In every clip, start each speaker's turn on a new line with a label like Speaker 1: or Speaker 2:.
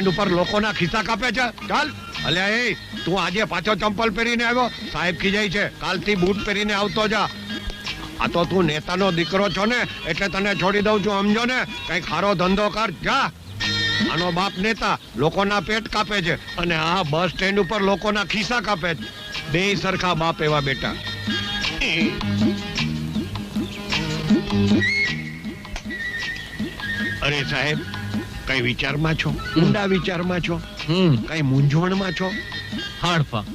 Speaker 1: Stand ઉપર લોકોના ખિસ્સા કાપે છે. ચાલ અલ્યા એ તું આજે પાછો ચંપલ પહેરીને આવ્યો? સાહેબ ખીજાય છે, કાલથી બૂટ પહેરીને આવતો જા. આ તો તું નેતાનો દીકરો છો ને એટલે તને છોડી દઉં છું, સમજો ને. કઈ ખારો ધંધો કર જા. આનો બાપ નેતા લોકોના પેટ કાપે છે અને આ બસ સ્ટેન્ડ ઉપર લોકોના ખિસ્સા કાપે છે. બે સરખા બાપ એવા બેટા. અરે સાહેબ, કઈ વિચારમાં છો? ઊંડા વિચારમાં છો? કઈ મૂંઝવણમાં છો?
Speaker 2: હાડફા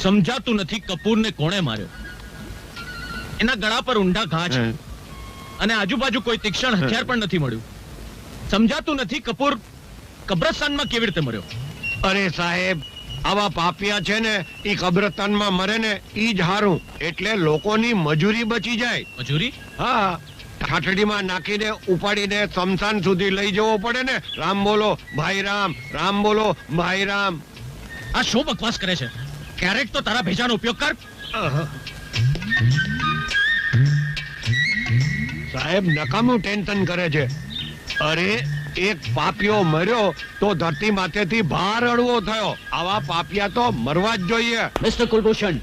Speaker 2: સમજાતું નથી કપૂરને કોણે માર્યો. એના ગળા પર ઊંડા ઘા છે અને આજુબાજુ કોઈ તીક્ષ્ણ હથિયાર પણ નથી મળ્યું. સમજાતું નથી કપૂર કબ્રસ્તાનમાં કેવી રીતે મર્યો.
Speaker 1: અરે સાહેબ, આવા પાપિયા છે ને ઈ કબ્રસ્તાનમાં મરે ને ઈ જ હારું. એટલે લોકોની મજૂરી બચી જાય.
Speaker 2: મજૂરી?
Speaker 1: હા, ઠાઠડીમાં નાખીને ઉપાડીને સ્મશાન સુધી લઈ જવો પડે ને. રામ બોલો ભાઈ રામ, રામ બોલો ભાઈ રામ.
Speaker 2: આ શું બકવાસ કરે છે? ક્યારેક તો તારા ભેજાનો ઉપયોગ કર.
Speaker 1: સાહેબ નકામું ટેન્શન કરે છે. અરે એક પાપિયો મર્યો તો ધરતી માથેથી ભાર અડવો થયો. આવા પાપિયા તો મરવા જ જોઈએ.
Speaker 3: મિસ્ટર કુલભૂષણ.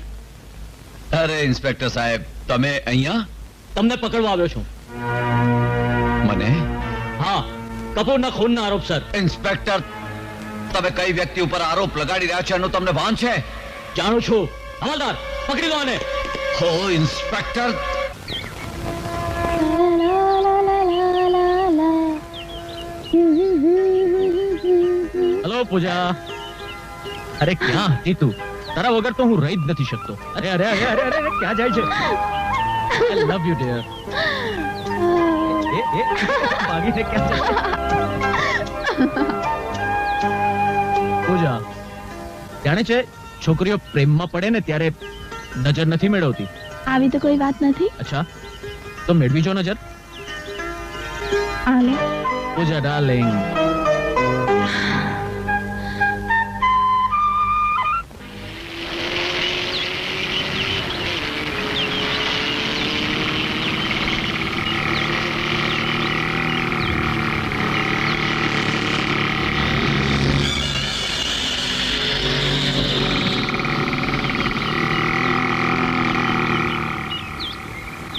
Speaker 4: અરે ઇન્સ્પેક્ટર સાહેબ, તમે અહીંયા?
Speaker 3: તમને પકડવા આવ્યો છું.
Speaker 4: મને?
Speaker 3: હા, કપૂરના ખૂનના આરોપ સર.
Speaker 4: ઇન્સ્પેક્ટર, તમે કઈ વ્યક્તિ ઉપર આરોપ લગાડી રહ્યા છો એનું તમને ભાન છે?
Speaker 3: જાણું છું. હવાલદાર, પકડી લો આને.
Speaker 4: હો ઇન્સ્પેક્ટર.
Speaker 2: હેલો પૂજા. અરે ક્યાં હતી તું? તારા વગર તો હું રહી જ નથી શકતો. અરે અરે અરે અરે અરે ક્યાં જાય છે? આઈ લવ યુ ડિયર. એ ભાગીને ક્યાં જાય? પૂજા, જાણે છે છોકરીઓ પ્રેમમાં પડે ને ત્યારે નજર નથી મેળવતી.
Speaker 5: આવી તો કોઈ વાત નથી.
Speaker 2: અચ્છા, તો મેળવી જો નજર.
Speaker 5: આલે
Speaker 2: પૂજા ડાર્લિંગ.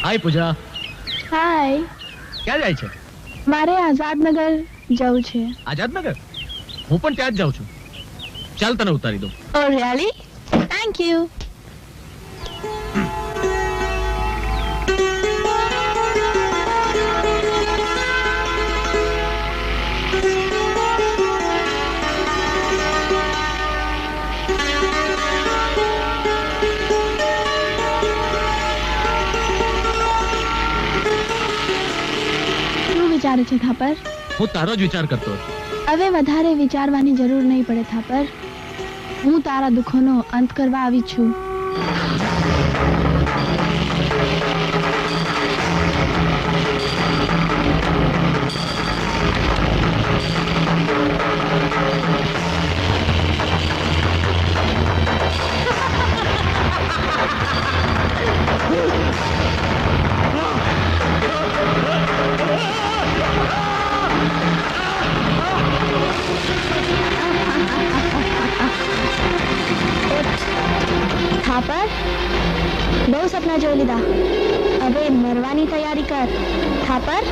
Speaker 2: હાય પૂજા.
Speaker 5: હાય.
Speaker 2: ક્યાં જાય છે?
Speaker 5: મારે આઝાદનગર જવું છે.
Speaker 2: આઝાદનગર? હું પણ ત્યાં જ જાઉં છું. ચાલ તને ઉતારી દઉં.
Speaker 5: ઓ રિયલી? Thank you. વિચારે છે થાપર?
Speaker 2: હું તારો જ વિચાર કરતો હતો.
Speaker 5: હવે વધારે વિચારવાની જરૂર નહીં પડે થાપર. હું તારા દુઃખોનો અંત કરવા આવી છું. થાપર, બહુ સપના જોઈ લીધા. હવે મરવાની તૈયારી કર થાપર.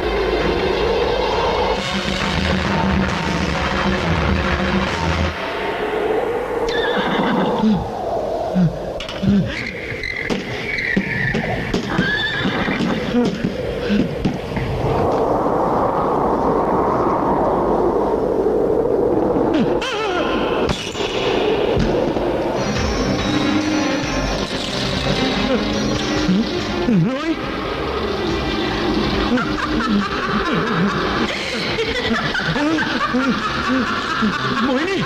Speaker 2: મોહિની!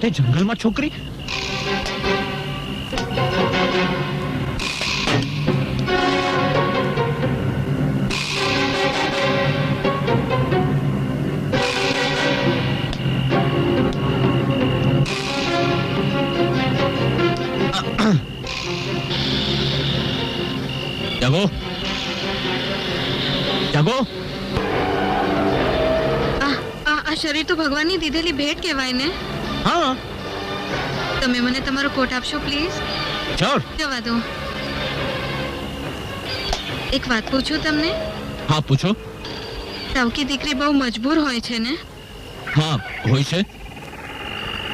Speaker 2: સાથે જંગલમાં છોકરી. જાગો જાગો.
Speaker 6: આ શરીર તો ભગવાનની દીધેલી ભેટ કહેવાય ને.
Speaker 2: હા
Speaker 6: તમે મને તમારો કોટ આપશો પ્લીઝ?
Speaker 2: શ્યોર.
Speaker 6: જવા દો. એક વાત પૂછું તમને?
Speaker 2: હા પૂછો.
Speaker 6: તાવકી દીકરી બહુ મજબૂર હોય છે ને?
Speaker 2: હા હોય છે.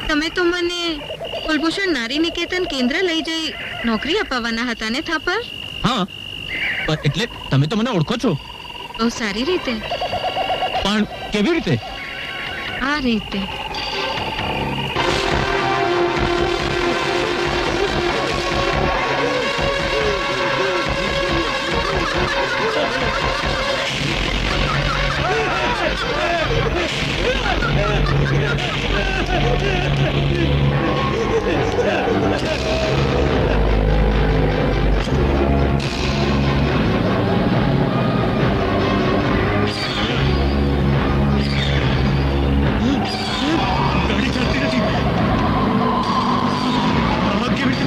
Speaker 6: તમે તો મને કુલભૂષણ નારી નિકેતન કેન્દ્ર લઈ જઈ નોકરી અપાવવાના હતા ને થાપર?
Speaker 2: હા પણ એટલે તમે તો મને ઓળખો છો.
Speaker 6: બહુ સારી રીતે.
Speaker 2: પણ કેવી રીતે?
Speaker 6: આ રીતે.
Speaker 2: ગાડી ચાલતી નથી. આ કેવી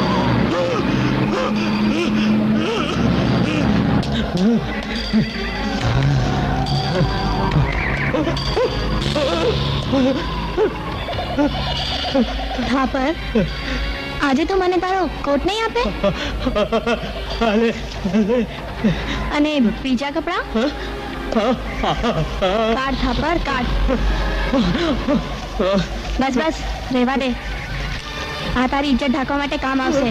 Speaker 5: થાપર, આજે તો મને તારો કોટ નહીં આપે? અને બીજા કપડાં? કાઢ થાપર, કાઢ. બસ બસ, રહેવા દે. આ તારી ઇજ્જત ઢાંકવા માટે કામ આવશે.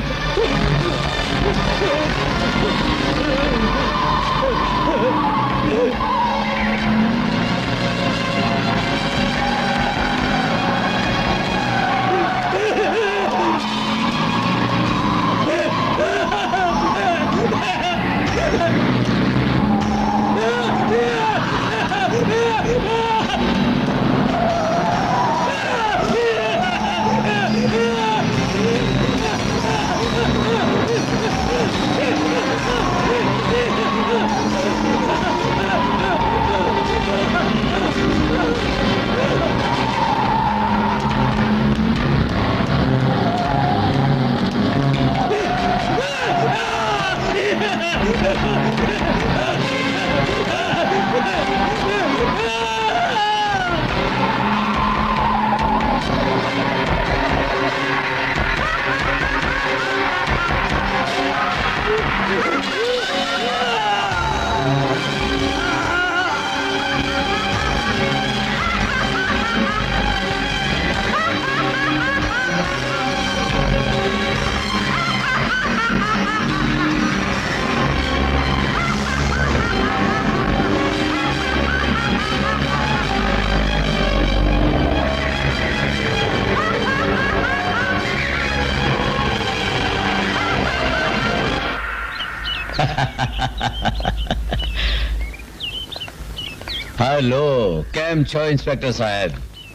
Speaker 4: હેલો, કેમ છો ઇન્સ્પેક્ટર સાહેબ?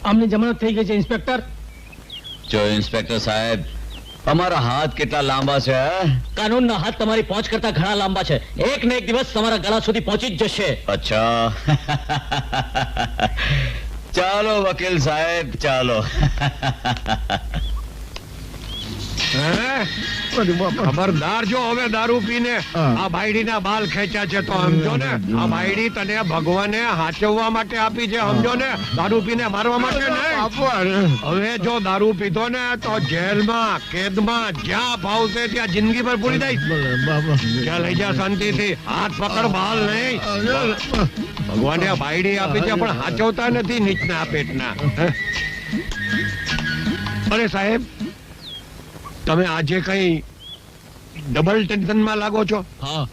Speaker 3: અમને જમાનત થઈ ગઈ છે ઇન્સ્પેક્ટર.
Speaker 4: જો ઇન્સ્પેક્ટર સાહેબ, અમારા હાથ કેટલા લાંબા છે?
Speaker 3: કાનૂનના હાથ તમારી પહોંચ કરતા ઘણા લાંબા છે. એક ને એક દિવસ તમારા ગળા સુધી પહોંચી જ જશે.
Speaker 4: અચ્છા. ચાલો વકીલ સાહેબ, ચાલો.
Speaker 1: ખબરદાર જો હવે દારૂ પીને આ બાયડીના બાલ ખેંચ્યા છે તો સમજો ને, આ બાયડી તને ભગવાને હાચવવા માટે આપી છે, સમજો ને, દારૂ પીને મારવા માટે નહીં. હવે જો દારૂ પીધો ને તો જેલમાં, કેદમાં, જ્યાં ભાવશે ત્યાં જિંદગી પર પૂરી દઈશ. ત્યાં લઈ જા શાંતિથી, હાથ પકડ, બાલ નહીં. ભગવાને આ બાયડી આપી છે પણ હાચવતા નથી નીચના પેટના. અરે સાહેબ, તમે આજે કઈ ડબલ ટેન્શનમાં લાગો છો?
Speaker 2: હા,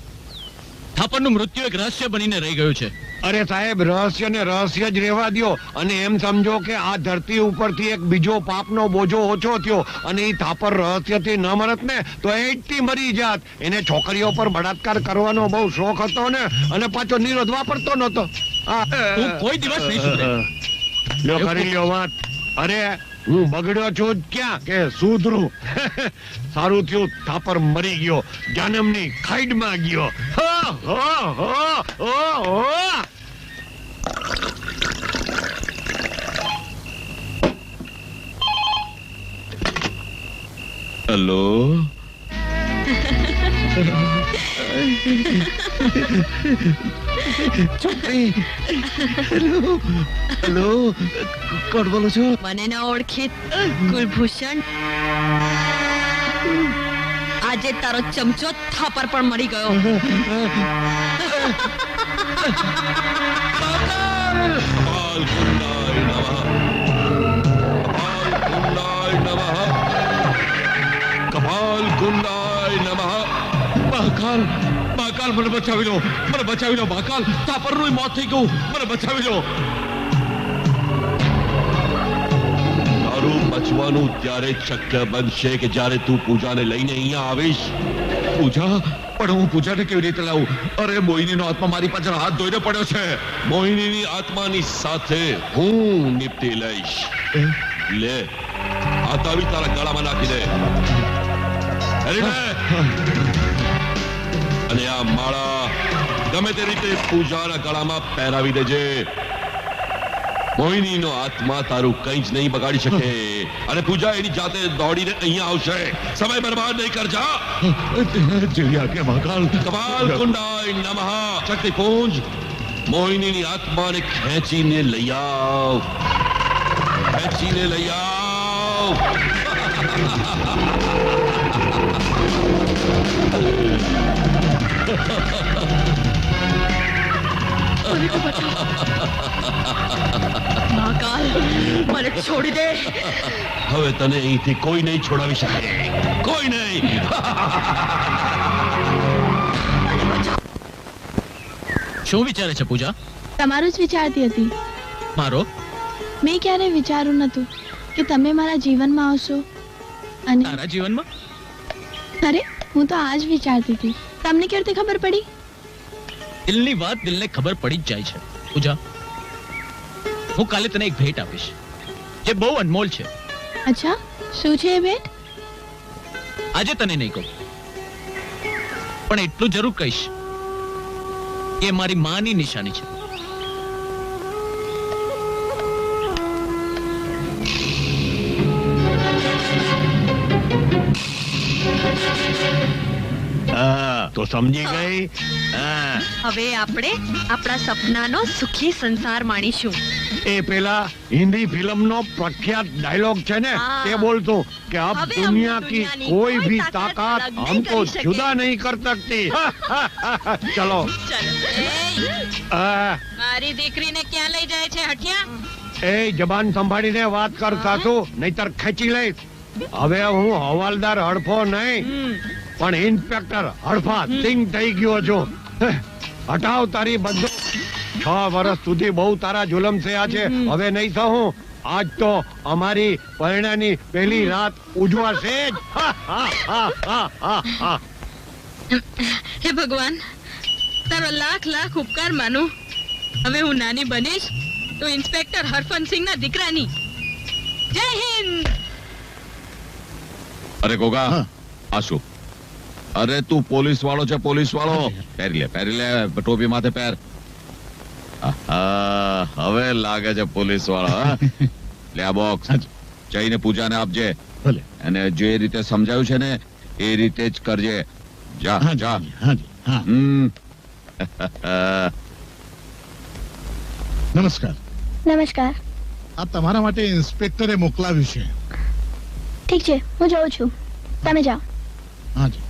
Speaker 2: થાપરનું મૃત્યુ એક રહસ્ય બનીને રહી ગયું છે.
Speaker 1: અરે સાહેબ, રહસ્ય ને રહસ્ય જ રહેવા દ્યો અને એમ સમજો કે આ ધરતી ઉપરથી એક બીજો પાપનો બોજો ઓછો થયો અને એ થાપર રહસ્યથી ન મરત ને તો એટથી મરી જાત. એને છોકરીઓ પર બળાત્કાર કરવાનો બહુ શોખ હતો ને અને પાછો નિરોધ વાપરતો નતો.
Speaker 2: તું કોઈ દિવસ નહીં સુધરે.
Speaker 1: લ્યો કરી લ્યો વાત. અરે હું બગડ્યો છું જ ક્યાં કે સુધરું. સારું થયું થાપર મરી ગયો, જાનમની ખાઈડમાં ગયો.
Speaker 7: હેલો. હેલો હેલો, કોણ બોલો છો?
Speaker 6: મને ન ઓળખી કુલભૂષણ, આજે તારો ચમચો થાપર પણ મળી ગયો.
Speaker 7: કપાલ કુંડાય નમઃ. મહાકાલ, મહાકાલ, મને બચાવી લો, મને બચાવી લો મહાકાલ. થાપરનું મોત થઈ ગયું, મને બચાવી લો. તારું બચવાનું ત્યારે જ શક્ય બનશે કે જ્યારે તું પૂજાને લઈને અહીંયા આવીશ. પૂજા? પણ હું પૂજાને કેવી રીતે લાવું? અરે મોહિનીનો આત્મા મારી પાછળ હાથ ધોઈને પડ્યો છે. મોહિનીની આત્માની સાથે હું નિપટી લઈશ. લે, આ તાવી તારા ગળામાં નાખી દે. અરે લે. અને આ માળા ગમે તે રીતે પૂજાના ગળામાં પહેરાવી દેજે. મોહિનીનો આત્મા તારું કંઈ જ નહીં બગાડી શકે. અને પૂજા એની જાતે દોડીને અહીંયા આવશે. સમય બરબાદ નહીં કરજા. જેવી આજ્ઞા મહાકાલ. કપાલ કુંડાય નમઃ. શક્તિપુંજ, મોહિનીની આત્માને ખેંચીને લઈ આવ. ખેંચીને લઈ આવ.
Speaker 6: મહાકાલ, મને છોડી દે.
Speaker 7: હવે તને અહીંથી કોઈ નહીં છોડાવી શકે. કોઈ નહીં.
Speaker 2: શું વિચારે છે પૂજા?
Speaker 5: તમારું જ વિચારતી હતી.
Speaker 2: મારો?
Speaker 5: મેં ક્યારેય વિચાર્યું નતું કે તમે મારા જીવનમાં આવશો. અને
Speaker 2: તારા જીવનમાં?
Speaker 5: અરે, હું તો આજ વિચારતી હતી. તમને કેવી રીતે ખબર પડી?
Speaker 2: દિલની વાત દિલને ખબર પડી જ જાય છે પૂજા. હું કાલે તને એક ભેટ આપીશ જે બહુ અનમોલ છે.
Speaker 5: અચ્છા, શું છે એ ભેટ?
Speaker 2: આજે તને નહીં કહું, પણ એટલું જરૂર કહીશ કે એ મારી માની નિશાની છે.
Speaker 1: તો સમજી ગઈ?
Speaker 6: હવે આપણે આપણા સપનાનો સુખી સંસાર માણીશું.
Speaker 1: એ પેલા હિન્દી ફિલ્મનો પ્રખ્યાત ડાયલોગ છે ને,
Speaker 6: हाँ।
Speaker 1: તે બોલતો કે अब
Speaker 6: अबे हम
Speaker 1: दुनिया की
Speaker 6: दुनिया की
Speaker 1: कोई
Speaker 6: कोई
Speaker 1: भी
Speaker 6: ताकत
Speaker 1: ताकत
Speaker 6: अलग नहीं
Speaker 1: हमको
Speaker 6: कर सके।
Speaker 1: जुदा नहीं कर सकती. चलो. આ,
Speaker 6: મારી દીકરીને ક્યાં લઈ જાય છે હઠિયા?
Speaker 1: એ જબાન સંભાળીને વાત કર સાસુ, નહીતર ખેંચી લઈશ. હવે હું હવાલદાર હડફો નહીં પણ ઇન્સ્પેક્ટર હડફા સિંગ થઈ ગયો છું. હટાવ તારી બંદૂક. 6 વર્ષ સુધી બહુ તારા જુલમ થયા છે, હવે નહીં સહું. આજ તો અમારી પરણાની પહેલી રાત ઉજવાશે જ.
Speaker 6: હે ભગવાન, તારો લાખ લાખ ઉપકાર માનું. હવે હું નાની બનીશ તો ઇન્સ્પેક્ટર હરફનસિંહના દીકરાની. જય હિન્દ.
Speaker 7: અરે ગોગા, આ શું? અરે તું પોલીસ વાળો છે, પોલીસ વાળો. પહેરી લે ટોપી માથે પહેર. હવે લાગે છે પોલીસ વાળો. લે આ બોક્સ જઈને પૂજાને આપજે. અને જે રીતે સમજાયું છે ને એ રીતે જ કરજે. જા જા.
Speaker 8: નમસ્કાર.
Speaker 5: નમસ્કાર.
Speaker 8: આ તમારા માટે ઇન્સ્પેક્ટરે મોકલાવ્યું છે.
Speaker 5: ઠીક છે, હું જાઉં છું. તમે જાઓ.
Speaker 8: હાજી.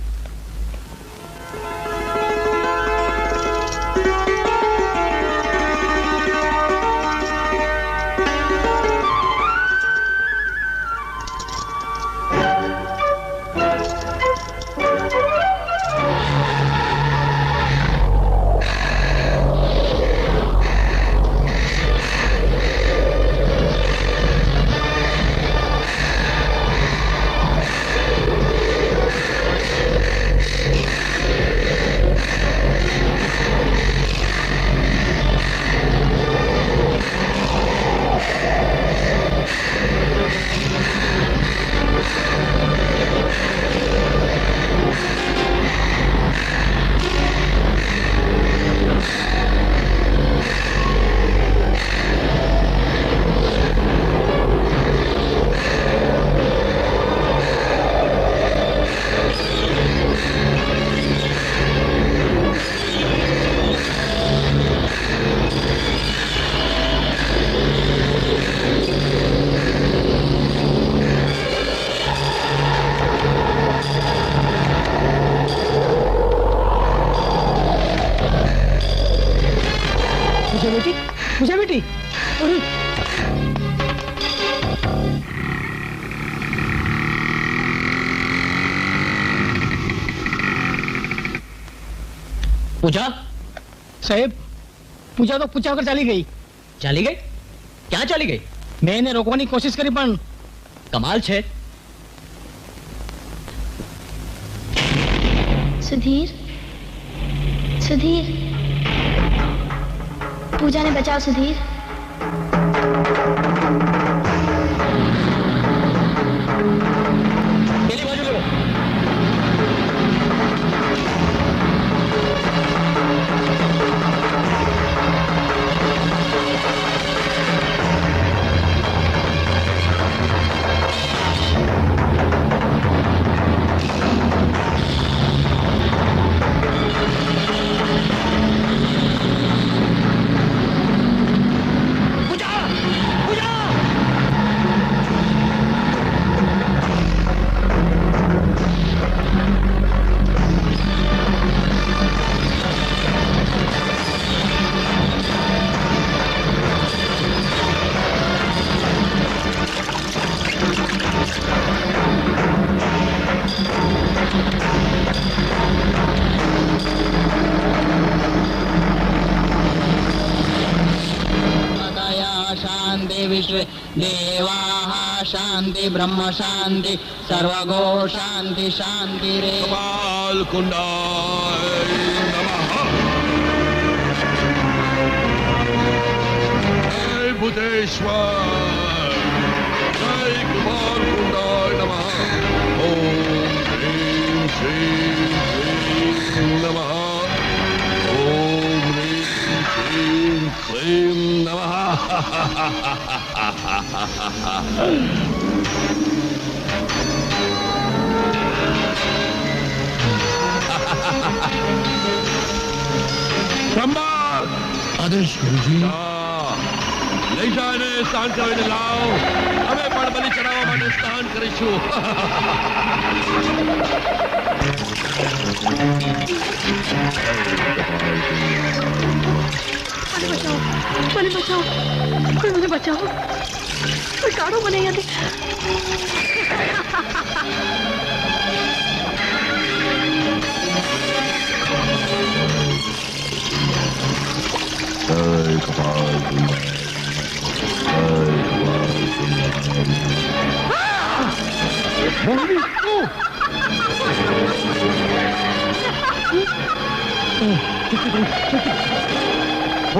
Speaker 3: પૂજા
Speaker 9: સાહેબ પૂજા તો પૂછા વગર ચાલી ગઈ.
Speaker 3: ચાલી ગઈ? ક્યાં ચાલી ગઈ?
Speaker 9: મેં એને રોકવાની કોશિશ કરી પણ
Speaker 3: કમાલ છે.
Speaker 5: सुधीर सुधीर पूजा ने बचाओ सुधीर.
Speaker 3: પેલી બાજુ લેવો.
Speaker 9: शांति विश्व देवाः शांति ब्रह्म शांति सर्वगो शांति शांति रे.
Speaker 7: कपाल कुंडाय नमः। जय बुद्धेश्वर, जय कपाल कुंडाय नमः। ओम ह्रीं श्रीं क्लीं नमः। ओम ह्रीं श्रीं क्लीं नमः। સંભાળ.
Speaker 8: આદેશ ગુરુજી.
Speaker 7: લઈ જાને સ્નાન કરીને લાવ. અમે પણ બલિ ચડાવવા માટે સ્નાન કરીશું.
Speaker 6: મને બચાવો, કોઈ મને બચાવો, કોઈ કાઢો મને અહીંયાથી.
Speaker 7: જય કપાલ કુંડાય.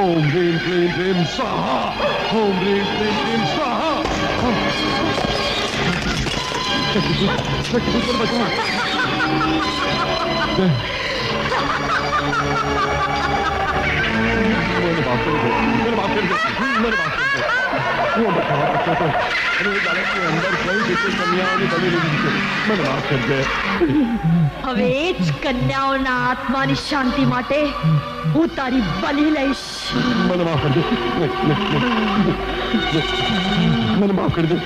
Speaker 7: ओम ह्रीं क्लीं क्लीं स्वाहा. ओम ह्रीं क्लीं क्लीं स्वाहा. मैंने माफ कर दो, मैंने माफ कर दो, मैंने माफ कर दो. वो बचाओ बच्चों को. अरे गाड़ी के अंदर कोई भी कन्याओं ने बलि नहीं दी. मैंने माफ कर दे.
Speaker 5: હવે જ કન્યાઓના આત્માની શાંતિ માટે હું તારી બલિ લઈશ.
Speaker 7: मैंने माफ कर दे. मैंने माफ कर दे.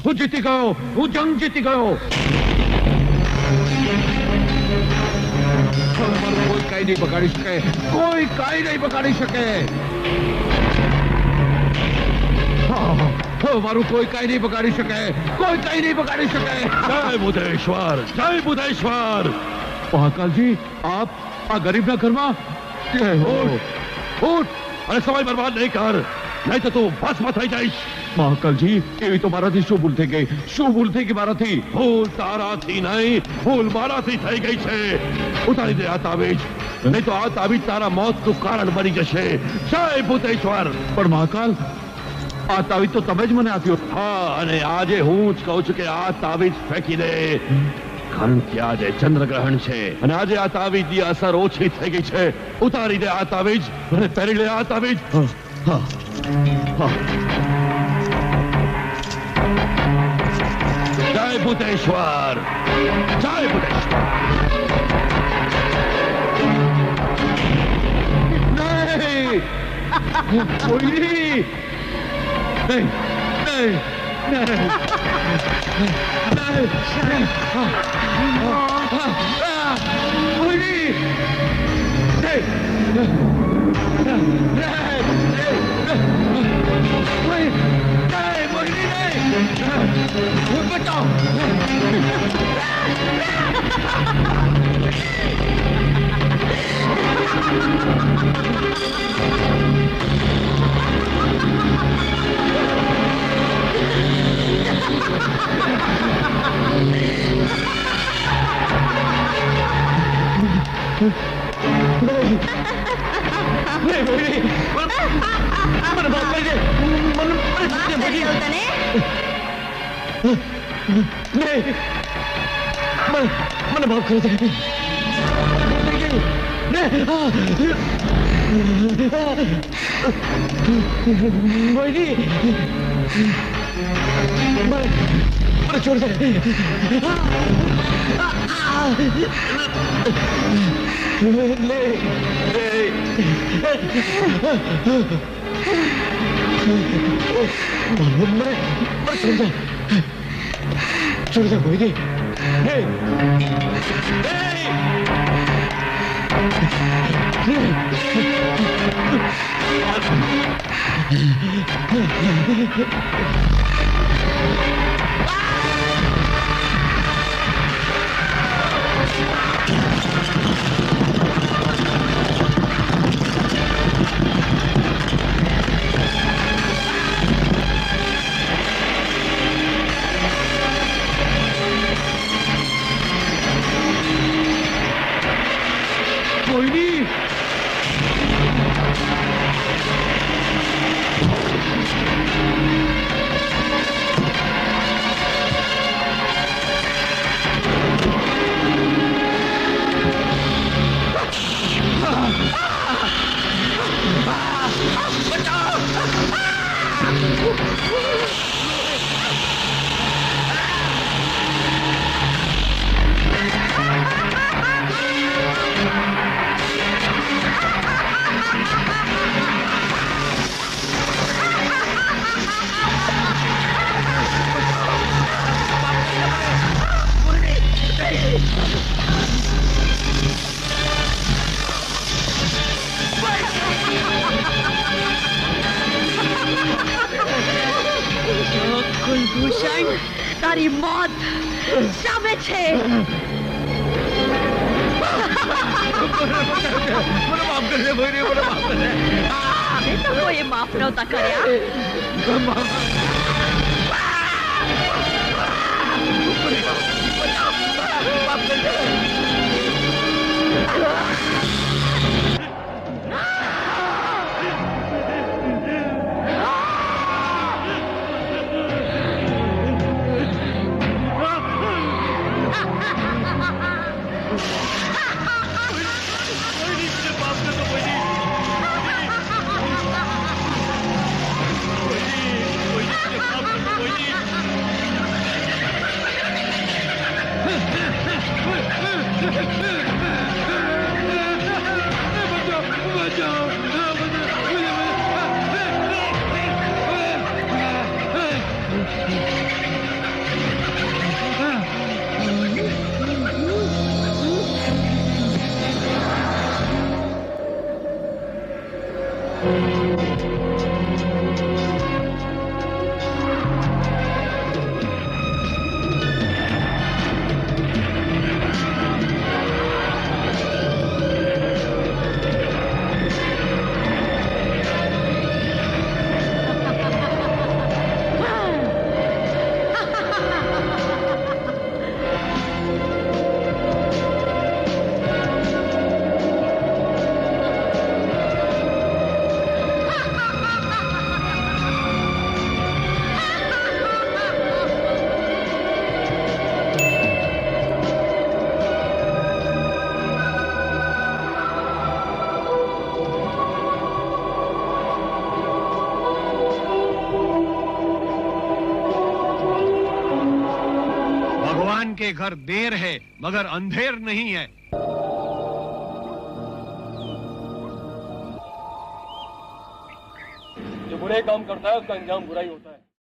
Speaker 7: હું જીતી ગયો. હું જંગ જીતી ગયો. કોઈ કઈ નહીં બગાડી શકે. કોઈ કઈ નહીં બગાડી શકે. મારું કોઈ કઈ નહીં બગાડી શકે. કોઈ કઈ નહીં બગાડી શકે. જય બુદ્ધેશ્વર, જય બુદ્ધેશ્વર. મહાકાલજી, આપ આ ગરીબના ઘરમાં ઉઠ અને સમય બરબાદ નહીં કર, નહીં તો તું ભસ્મ થઈ જઈશ. મહાકાલજી, એવી તો મારાથી શું ભૂલ થઈ ગઈ? શું ભૂલ થઈ ગઈ મારાથી? ભૂલ તારાથી નહીં, ભૂલ મારાથી થઈ ગઈ છે. ઉતારી દે આ તાવીજ, નહીં તો આ તાવીજ તારા મોતનું કારણ બની જશે. જય ભૂતેશ્વર. પણ મહાકાલ, આ તાવીજ તો તમે જ મને આપ્યો. હા, અને આજે હું જ કહું છું કે આ તાવીજ ફેંકી દે. કારણ કે આજે ચંદ્રગ્રહણ છે અને આજે આ તાવીજની અસર ઓછી થઈ ગઈ છે. ઉતારી દે આ તાવીજ અને પહેરી લે આ તાવીજ. હા હા. જય ભૂતેશ્વર, જય ભૂતેશ્વર. નહીં, મોહિની, નહીં, નહીં, નહીં, નહીં. મોહિની, મને માફ કરી દે. મોહિની, મને છોડ દે. છોડ દે મોહિની.
Speaker 5: કુલભૂષણ, તારી મોત સામે છે. અમે તો કોઈએ માફ નહોતા કર્યા.
Speaker 1: राम के घर देर है मगर अंधेर नहीं है।
Speaker 10: जो बुरे काम करता है उसका अंजाम बुरा ही होता है।